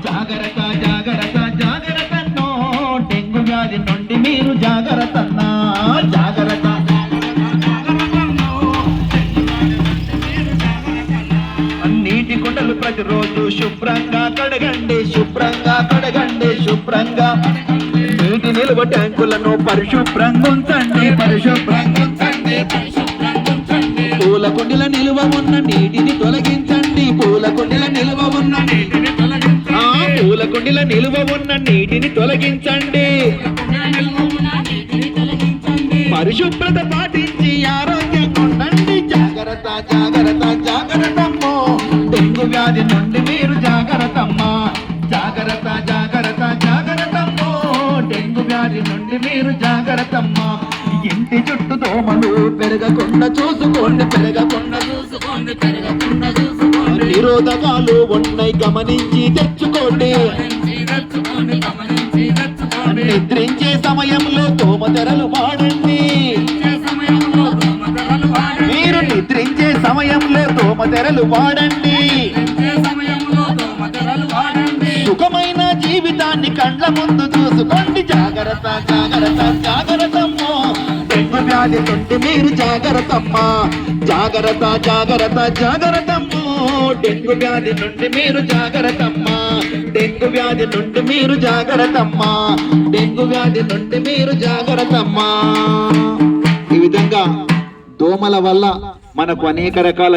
జాగ్రత్త జాగ్రత్త జాగ్రత్తన్నో డెంగు వ్యాధి నుండి మీరు జాగ్రత్తన్నా జాగ్రత్త నీటి కుండలు ప్రతిరోజు శుభ్రంగా కడగండి శుభ్రంగా కడగండి శుభ్రంగా నీటి నిల్వ ట్యాంకులను పరిశుభ్రంగా ఉంచండి పరిశుభ్రంగా ఉంచండి పూల కుండల నిల్వ ఉన్న నీటిని తొలగించండి పూల కుండల నిల్వ ఉన్న నీటిని పూల కుండల నిల్వ ఉన్న నీటిని తొలగించండి పరిశుభ్రత పాటించి ఆరోగ్యంగా ఉండండి జాగ్రత్త జాగ్రత్త జాగ్రత్తమ్మో డెంగు వ్యాధి నుండి మీరు జాగ్రత్తమ్మా జాగ్రత్త జాగ్రత్త జాగ్రత్తమ్మో డెంగు వ్యాధి నుండి మీరు జాగ్రత్తమ్మా ఇంటి చుట్టూ దోమలు పెరగకుండా చూసుకోండి పెరగకుండా చూసుకోండి పెరగకుండా చూసుకోండి నిరోధకాలు ఉన్నాయి గమనించి తెచ్చుకోండి నిద్రించే సమయంలో దోమతెరలు వాడండి మీరు నిద్రించే సమయంలో దోమతెరలు వాడండి సుఖమైన జీవితాన్ని కండ్ల ముందు చూసుకోండి జాగ్రత్త జాగ్రత్త జాగ్రత్తమ్మో డెంగు వ్యాధి నుండి మీరు జాగ్రత్తమ్మా జాగ్రత్త జాగ్రత్త జాగ్రత్తమ్మో డెంగు వ్యాధి నుండి మీరు జాగ్రత్తమ్మా డెంగు వ్యాధి నుండి మీరు జాగ్రత్తమ్మా డెంగు వ్యాధి నుండి మీరు జాగ్రత్తమ్మా ఈ విధంగా దోమల వల్ల మనకు అనేక రకాల